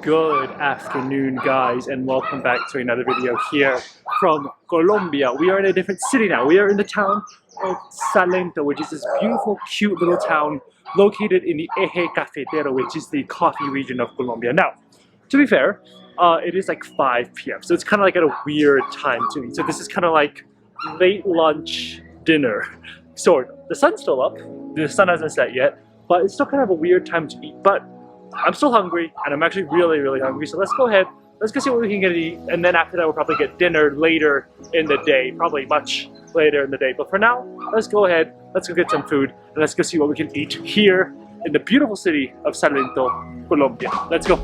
Good afternoon, guys, and welcome back to another video here from Colombia. We are in a different city now. We are in the town of Salento, which is this beautiful, cute little town located in the Eje Cafetero, which is the coffee region of Colombia. Now, to be fair, it is like 5 p.m., so it's kind of like at a weird time to eat. So this is kind of like late lunch dinner. Sort of. The sun's still up. The sun hasn't set yet, but it's still kind of a weird time to eat. But I'm still hungry, and I'm actually really, really hungry. So let's go ahead. Let's go see what we can get to eat, and then after that, we'll probably get dinner later in the day, probably much later in the day. But for now, let's go ahead. Let's go get some food, and let's go see what we can eat here in the beautiful city of Salento, Colombia. Let's go.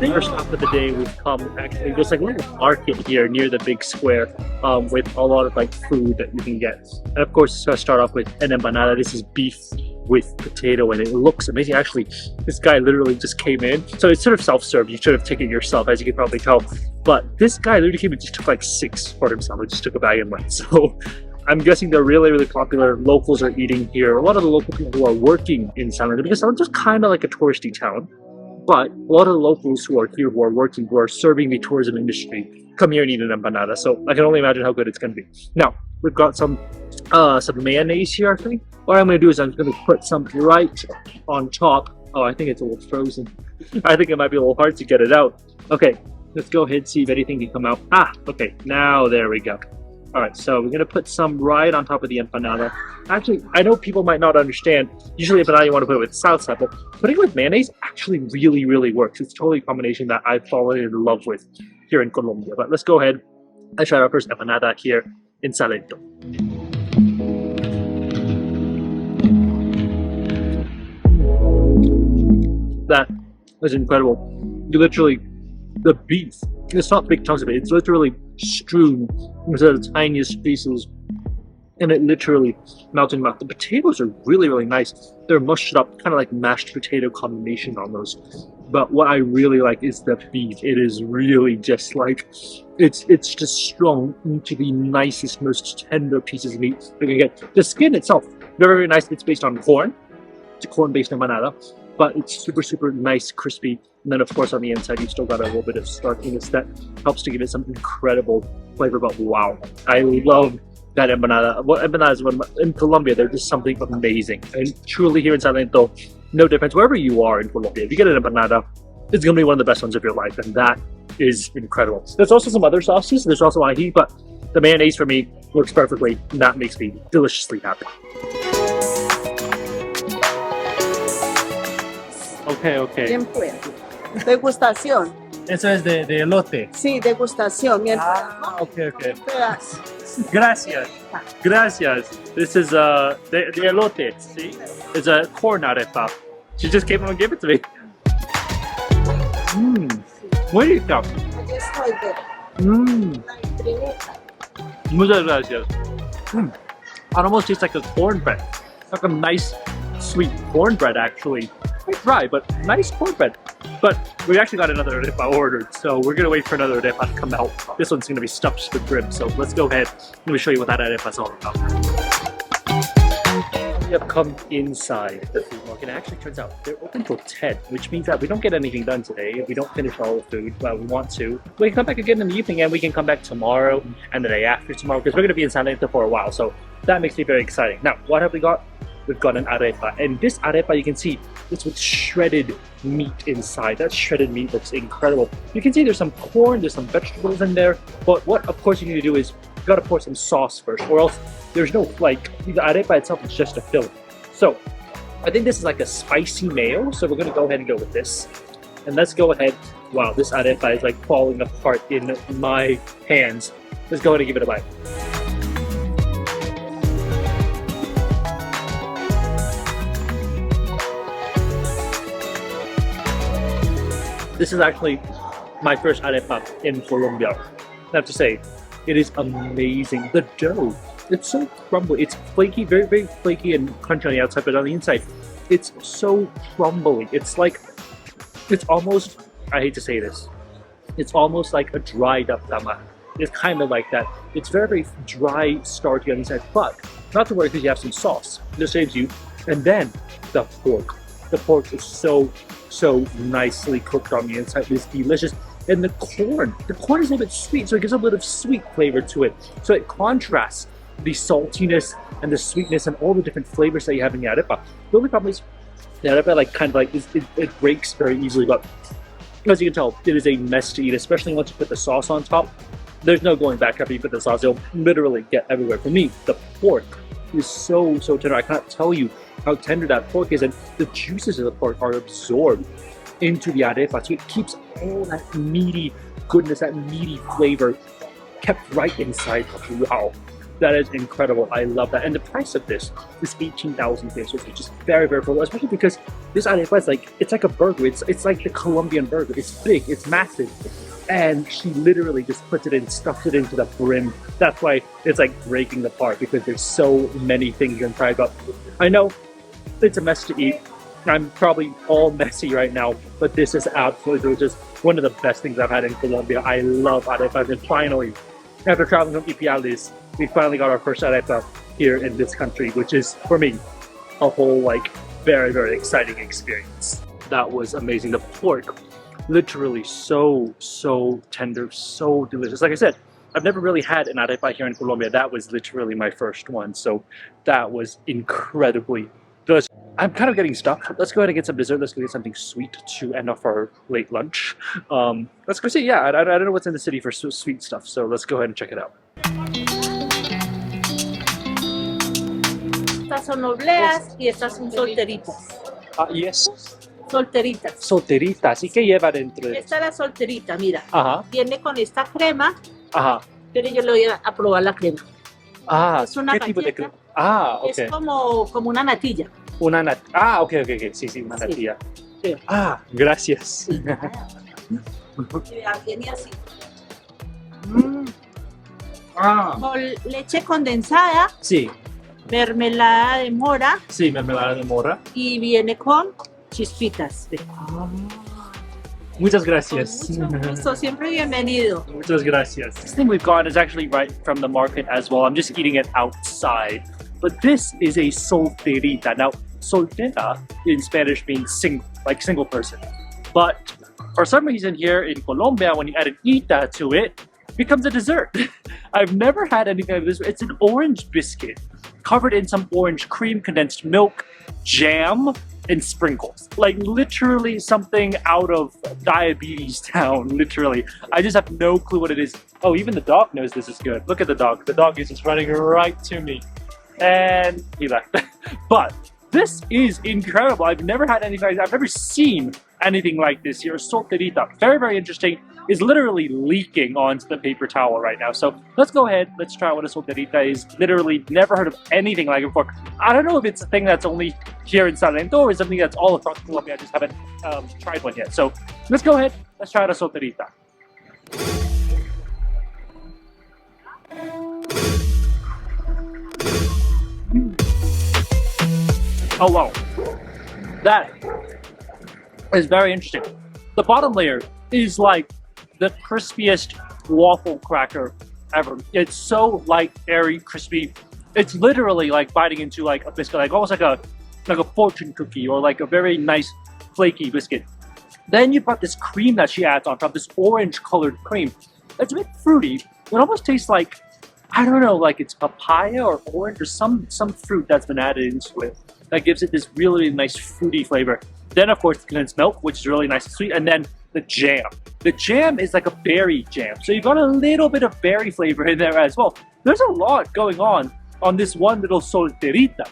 First stop of the day, we've come actually, there's like a little market here near the big square with a lot of like food that you can get. And of course, it's going to start off with an empanada. This is beef with potato and it looks amazing. Actually, this guy literally just came in. So it's sort of self-serve. You should have taken it yourself, as you can probably tell. But this guy literally came and just took like 6 for himself. He just took a bag and went. So I'm guessing they're really, really popular. Locals are eating here. A lot of the local people who are working in Salento, because Salento is kind of like a touristy town. But a lot of the locals who are here, who are working, who are serving the tourism industry, come here and eat an empanada. So I can only imagine how good it's going to be. Now, we've got some mayonnaise here, I think. What I'm going to do is I'm going to put some right on top. Oh, I think it's a little frozen. I think it might be a little hard to get it out. Okay, let's go ahead and see if anything can come out. Ah, okay, now there we go. All right, so we're going to put some right on top of the empanada. Actually, I know people might not understand. Usually empanada you want to put it with salsa, but putting it with mayonnaise actually really, really works. It's totally a combination that I've fallen in love with here in Colombia. But let's go ahead and try our first empanada here in Salento. That was incredible. You literally, the beef, it's not big chunks of it, it's literally strewn into the tiniest pieces, and it literally melts in your mouth. The potatoes are really, really nice. They're mushed up, kind of like mashed potato combination on those. But what I really like is the beef. It is really just like, it's just strong into the nicest, most tender pieces of meat you can get. The skin itself, very, very nice. It's based on corn. It's a corn-based empanada, but it's super, super nice, crispy. And then of course on the inside, you've still got a little bit of starchiness that helps to give it some incredible flavor. But wow, I love that empanada. What empanadas in Colombia, they're just something amazing. And truly here in Salento, no difference. Wherever you are in Colombia, if you get an empanada, it's going to be one of the best ones of your life. And that is incredible. There's also some other sauces. There's also ají, but the mayonnaise for me works perfectly. And that makes me deliciously happy. Okay. Bien pues. Degustación. Eso es de elote. Sí, degustación. Okay. Gracias. This is the elote. See? It's a corn arepa. She just came and gave it to me. Muy rica. Muchas gracias. It almost tastes like a cornbread. Like a nice, sweet cornbread, actually. Quite dry, but nice cornbread. But we actually got another arepa ordered, so we're gonna wait for another arepa to come out. This one's gonna be stuffed to the brim, so let's go ahead. Let me show you what that arepa is all about. We have come inside the food market, and it actually turns out they're open till 10, which means that we don't get anything done today. If we don't finish all the food, well, we want to. We can come back again in the evening, and we can come back tomorrow and the day after tomorrow, because we're gonna be in Salento for a while, so that makes me very exciting. Now, what have we got? We've got an arepa, and this arepa, you can see it's with shredded meat inside. That shredded meat looks incredible. You can see there's some corn, there's some vegetables in there, but what of course you need to do is you gotta pour some sauce first, or else there's no, like, the arepa itself is just a filling. So I think this is like a spicy mayo, so we're gonna go ahead and go with this. And let's go ahead. Wow, this arepa is like falling apart in my hands. Let's go ahead and give it a bite. This is actually my first arepa in Colombia. I have to say, it is amazing. The dough, it's so crumbly. It's flaky, very, very flaky and crunchy on the outside, but on the inside, it's so crumbly. It's like It's almost, I hate to say this, it's almost like a dried up tama. It's kind of like that. It's very, very dry, starchy on the inside, but not to worry because you have some sauce. This saves you. And then the pork. The pork is so nicely cooked on the inside. It's delicious. And the corn is a little bit sweet, so it gives a little sweet flavor to it. So it contrasts the saltiness and the sweetness and all the different flavors that you have in the arepa. The only problem is the arepa it breaks very easily, but as you can tell, it is a mess to eat, especially once you put the sauce on top. There's no going back after you put the sauce. It'll literally get everywhere. For me, the pork is so tender. I cannot tell you how tender that pork is, and the juices of the pork are absorbed into the arepa, so it keeps all that meaty goodness, that meaty flavor kept right inside. Wow, that is incredible. I love that. And the price of this is 18,000 pesos, which is very, very affordable, especially because this arepa is like, it's like a burger. It's like the Colombian burger. It's big, it's massive. And she literally just puts it in, stuffs it into the brim. That's why it's like breaking apart, because there's so many things you can try. But I know it's a mess to eat. I'm probably all messy right now, but this is absolutely just one of the best things I've had in Colombia. I love arepas, and finally, after traveling from 𝐒𝐈𝐍𝐊, we finally got our first arepa here in this country, which is, for me, a whole like very, very exciting experience. That was amazing. The pork, literally so tender, so delicious. Like I said, I've never really had an arepa here in Colombia. That was literally my first one, so that was incredibly delicious. I'm kind of getting stuck. Let's go ahead and get some dessert. Let's go get something sweet to end off our late lunch. Let's go see. Yeah, I don't know what's in the city for sweet stuff, so let's go ahead and check it out. Estas son obleas y estas son solteritas. Yes. Solteritas. Solteritas. ¿Y qué lleva dentro? Esta es la solterita, mira. Ajá. Viene con esta crema. Ajá. Pero yo le voy a probar la crema. Ah, es una ¿qué tipo de crema? Ah, ok. Es como una natilla. Una natilla. Ah, ok. Sí, una natilla. Sí. Ah, gracias. Viene así. Ah. Con leche condensada. Sí. Mermelada de mora. Sí, mermelada de mora. Y viene con chispitas. Muchas gracias. Mucho gusto, siempre bienvenido. Muchas gracias. This thing we've gotten is actually right from the market as well. I'm just eating it outside. But this is a solterita. Now, soltera in Spanish means single person. But for some reason here in Colombia, when you add an ita to it, it becomes a dessert. I've never had anything like this. It's an orange biscuit covered in some orange cream, condensed milk, jam, and sprinkles. Like literally something out of diabetes town, literally. I just have no clue what it is. Oh, even the dog knows this is good. Look at the dog. The dog is just running right to me. And he left. But this is incredible. I've never had anything, I've never seen anything like this here. Solterita. Very, very interesting. Is literally leaking onto the paper towel right now. So let's go ahead, let's try what a solterita is. Literally never heard of anything like it before. I don't know if it's a thing that's only here in Salento or is something that's all across Colombia. I just haven't tried one yet. So let's go ahead, let's try a solterita. Oh wow, that is very interesting. The bottom layer is like the crispiest waffle cracker ever. It's so light, airy, crispy. It's literally like biting into like a biscuit, like almost like a fortune cookie or like a very nice flaky biscuit. Then you've got this cream that she adds on top, this orange colored cream. It's a bit fruity. It almost tastes like, I don't know, like it's papaya or orange or some fruit that's been added into it. That gives it this really nice fruity flavor. Then of course the condensed milk, which is really nice and sweet, and then the jam. The jam is like a berry jam, so you've got a little bit of berry flavor in there as well. There's a lot going on this one little solterita.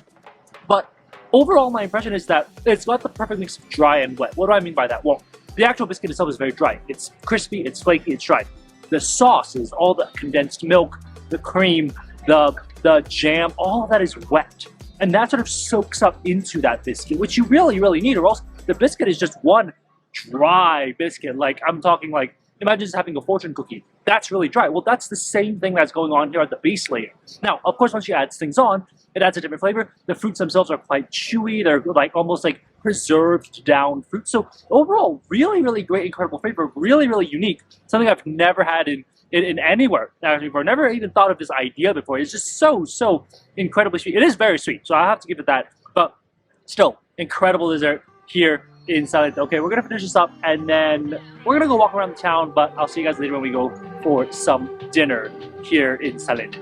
But overall my impression is that it's got the perfect mix of dry and wet. What do I mean by that? Well, the actual biscuit itself is very dry. It's crispy, it's flaky, it's dry. The sauce is all the condensed milk, the cream, the jam, all of that is wet. And that sort of soaks up into that biscuit, which you really, really need, or else the biscuit is just one dry biscuit. Like, I'm talking like, imagine just having a fortune cookie. That's really dry. Well, that's the same thing that's going on here at the base layer. Now, of course, once you add things on, it adds a different flavor. The fruits themselves are quite chewy. They're like almost like preserved down fruit. So overall, really, really great, incredible flavor, really, really unique. Something I've never had in anywhere actually before. Never even thought of this idea before. It's just so incredibly sweet. It is very sweet, so I have to give it that. But still, incredible dessert here in Salento. Okay, we're gonna finish this up and then we're gonna go walk around the town, but I'll see you guys later when we go for some dinner here in Salento.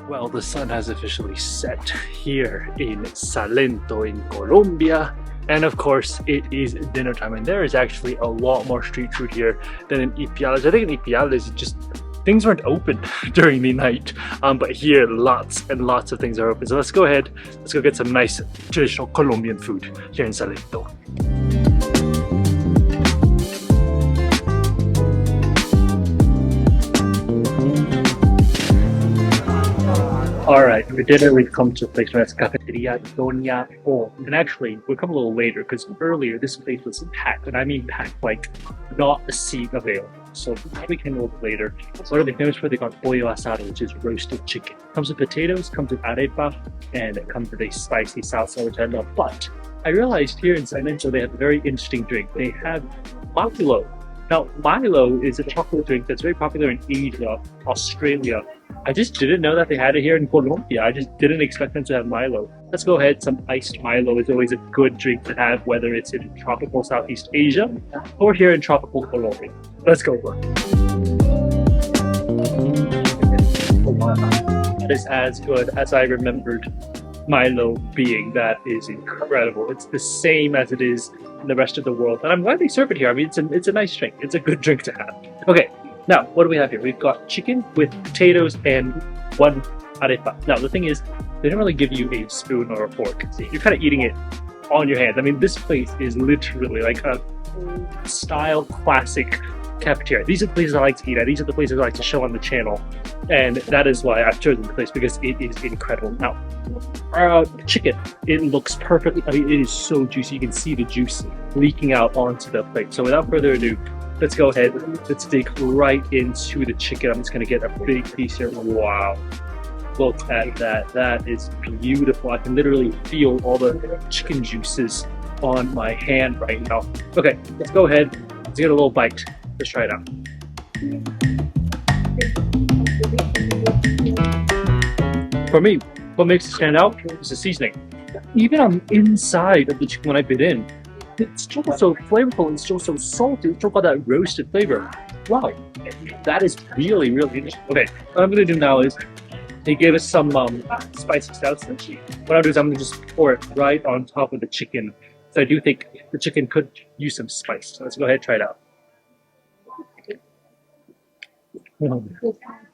Well, the sun has officially set here in Salento in Colombia. And of course, it is dinner time, and there is actually a lot more street food here than in 𝐒𝐈𝐍𝐊. I think in 𝐒𝐒𝐈𝐍𝐊, just things weren't open during the night, but here lots and lots of things are open. So let's go ahead, let's go get some nice traditional Colombian food here in Salento. Alright, for dinner we've come to a place where it's Cafeteria Doña O. And actually, we'll come a little later because earlier this place was packed, and I mean packed like not a seat available. So we came a little bit later. So what are they famous for? They got Pollo Asado, which is roasted chicken. Comes with potatoes, comes with arepa, and it comes with a spicy salsa, which I love. But I realized here in Salento they have a very interesting drink. They have Milo. Now, Milo is a chocolate drink that's very popular in Asia, Australia. I just didn't know that they had it here in Colombia. I just didn't expect them to have Milo. Let's go ahead. Some iced Milo is always a good drink to have, whether it's in tropical Southeast Asia or here in tropical Colombia. Let's go for it. That is as good as I remembered Milo being. That is incredible. It's the same as it is in the rest of the world, and I'm glad they serve it here. I mean, it's a nice drink. It's a good drink to have. Okay, now what do we have here? We've got chicken with potatoes and one arepa. Now the thing is, they don't really give you a spoon or a fork. You're kind of eating it on your hands. I mean, this place is literally like a style classic cafeteria. These are the places I like to eat at. These are the places I like to show on the channel, and that is why I've chosen the place, because it is incredible. Now, chicken, it looks perfectly, I mean, it is so juicy. You can see the juice leaking out onto the plate. So without further ado, let's go ahead, let's dig right into the chicken. I'm just going to get a big piece here. Wow, look at that. That is beautiful. I can literally feel all the chicken juices on my hand right now. Okay, let's go ahead, let's get a little bite. Let's try it out. For me, what makes it stand out is the seasoning. Even on the inside of the chicken when I bit in, it's still so flavorful and still so salty. It's still got that roasted flavor. Wow, that is really, really interesting. Okay, what I'm going to do now is they gave us some spicy salsa. What I'll do is I'm going to just pour it right on top of the chicken. So I do think the chicken could use some spice. So let's go ahead and try it out. Oh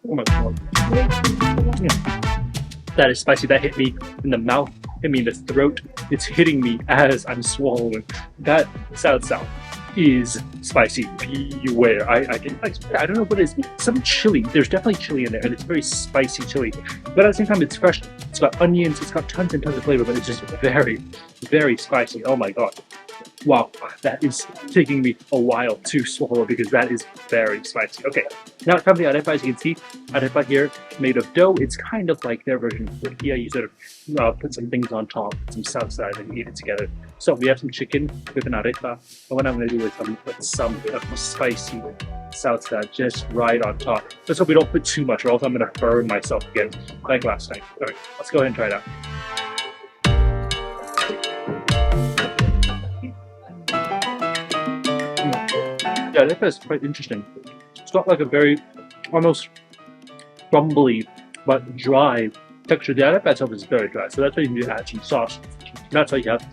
my god. That is spicy. That hit me in the mouth, hit me in the throat. It's hitting me as I'm swallowing. That salsa is spicy. Beware. I don't know what it is. Some chili. There's definitely chili in there, and it's very spicy chili. But at the same time, it's fresh. It's got onions. It's got tons and tons of flavor, but it's just very, very spicy. Oh my god. Wow, that is taking me a while to swallow because that is very spicy. Okay, now it comes to the arepa. As you can see, arepa here made of dough. It's kind of like their version of tortilla. You sort of put some things on top, some salsa, and eat it together. So we have some chicken with an arepa, and what I'm going to do is I'm going to put some spicy salsa just right on top. Let's hope we don't put too much, or else I'm going to burn myself again like last time. All right, let's go ahead and try it out. Yeah, arepa is quite interesting. It's got like a very almost crumbly but dry texture. The arepa itself is very dry, so that's why you need to add some sauce. That's why you have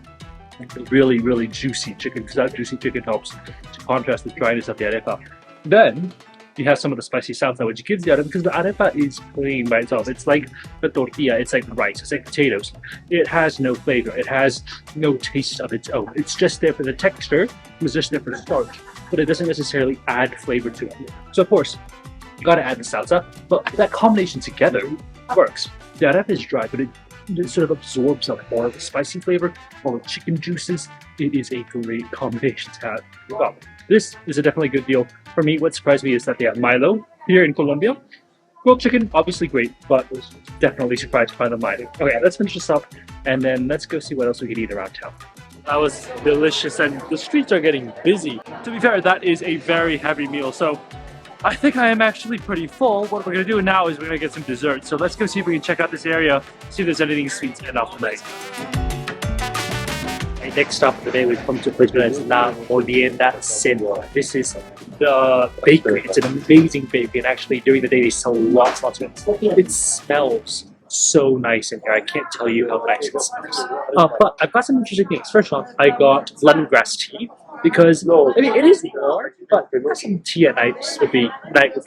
really, really juicy chicken, because that juicy chicken helps to contrast the dryness of the arepa. Then you have some of the spicy salsa, which gives the arepa, because the arepa is plain by itself. It's like the tortilla, it's like rice, it's like potatoes. It has no flavor, it has no taste of its own. It's just there for the texture, it's just there for the starch, but it doesn't necessarily add flavor to it. So of course, you gotta add the salsa, but that combination together works. The arepa is dry, but it sort of absorbs up more of the spicy flavor, all the chicken juices. It is a great combination to have. Well, this is a definitely good deal. For me, what surprised me is that they have Milo here in Colombia, Grilled chicken, obviously great, but was definitely surprised to find them mine. Okay, let's finish this up and then let's go see what else we can eat around town. That was delicious and the streets are getting busy. To be fair, that is a very heavy meal, so I think I am actually pretty full. What we're gonna do now is we're gonna get some dessert. So let's go see if we can check out this area, see if there's anything sweet enough to make. Okay, next stop of the day, we've come to a place known as La Molienda Centro. This is the bakery. It's an amazing bakery, and actually during the day they sell lots of it. It smells so nice in here. I can't tell you how nice it smells. But I've got some interesting things. First off, I got lemongrass tea because I mean it is warm, but some tea at night would be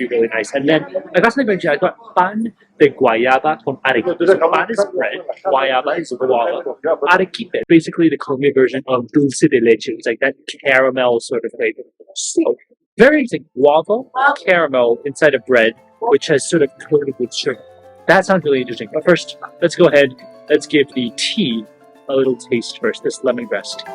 really nice. And then I got something very I got pan de guayaba con arequipe. So pan is bread, guayaba is guava, arequipe, basically the Colombian version of dulce de leche. It's like that caramel sort of flavor. So very interesting. Guava, caramel inside of bread, which has sort of coated with sugar. That sounds really interesting. But first, let's go ahead. Let's give the tea a little taste first. This lemongrass tea.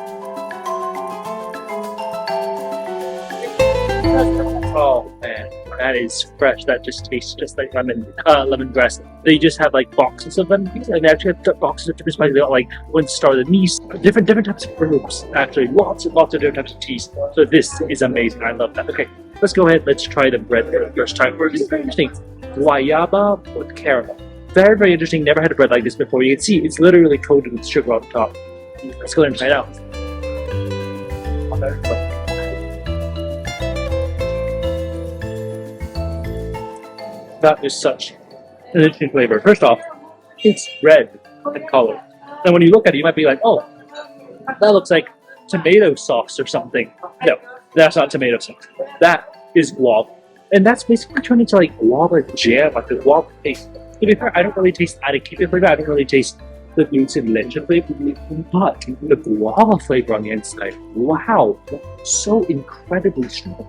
Oh man, that is fresh. That just tastes just like lemongrass. They just have like boxes of them, and they actually have boxes of different spices. They got like one star anise, different types of herbs. Actually, lots of different types of teas. So this is amazing. I love that. Okay, let's go ahead. Let's try the bread for the first time. It's very interesting. Guayaba with caramel. Very interesting. Never had a bread like this before. You can see it's literally coated with sugar on top. Let's go ahead and try it out. That is such an interesting flavor. First off, it's red in color. And when you look at it, you might be like, oh, that looks like tomato sauce or something. No, that's not tomato sauce. That is guava. And that's basically turned into like guava jam, like the guava taste. To be fair, I don't really taste arequipe flavor. I don't really taste the dulce de leche flavor. But the guava flavor on the inside, wow, so incredibly strong.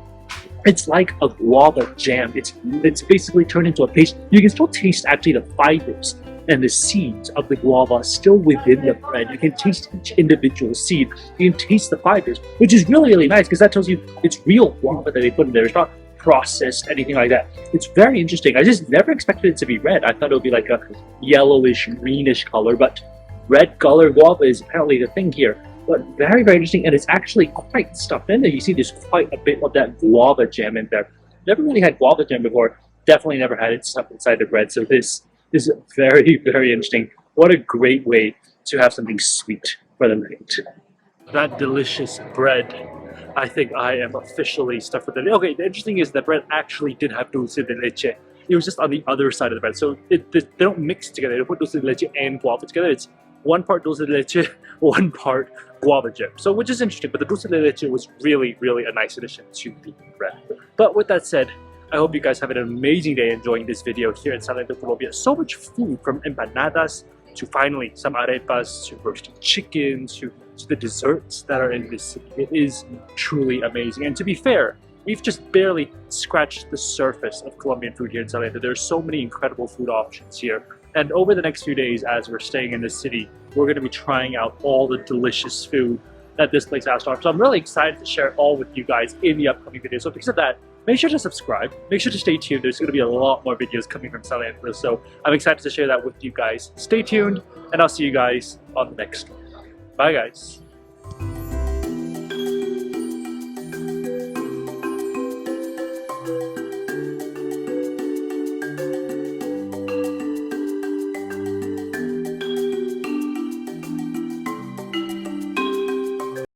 It's like a guava jam. It's basically turned into a paste. You can still taste actually the fibers and the seeds of the guava still within the bread. You can taste each individual seed. You can taste the fibers, which is really nice because that tells you it's real guava that they put in there. It's not processed, anything like that. It's very interesting. I just never expected it to be red. I thought it would be like a yellowish, greenish color, but red color guava is apparently the thing here. But very interesting, and it's actually quite stuffed in there. You see there's quite a bit of that guava jam in there. Never really had guava jam before. Definitely never had it stuffed inside the bread. So this is very interesting. What a great way to have something sweet for the night. That delicious bread. I think I am officially stuffed with it. Okay, the interesting is that bread actually did have dulce de leche. It was just on the other side of the bread. So they don't mix together. They don't put dulce de leche and guava together. It's one part dulce de leche, one part guava jam. So which is interesting, but the dulce de leche was really a nice addition to the bread. But with that said, I hope you guys have an amazing day enjoying this video here in Salento, Colombia. So much food, from empanadas to finally some arepas to roasted chicken to the desserts that are in this city. It is truly amazing. And to be fair, we've just barely scratched the surface of Colombian food here in Salento. There are so many incredible food options here. And over the next few days, as we're staying in this city, we're going to be trying out all the delicious food that this place has to offer. So I'm really excited to share it all with you guys in the upcoming videos. So because of that, make sure to subscribe. Make sure to stay tuned. There's going to be a lot more videos coming from Salento. So I'm excited to share that with you guys. Stay tuned, and I'll see you guys on the next one. Bye, guys.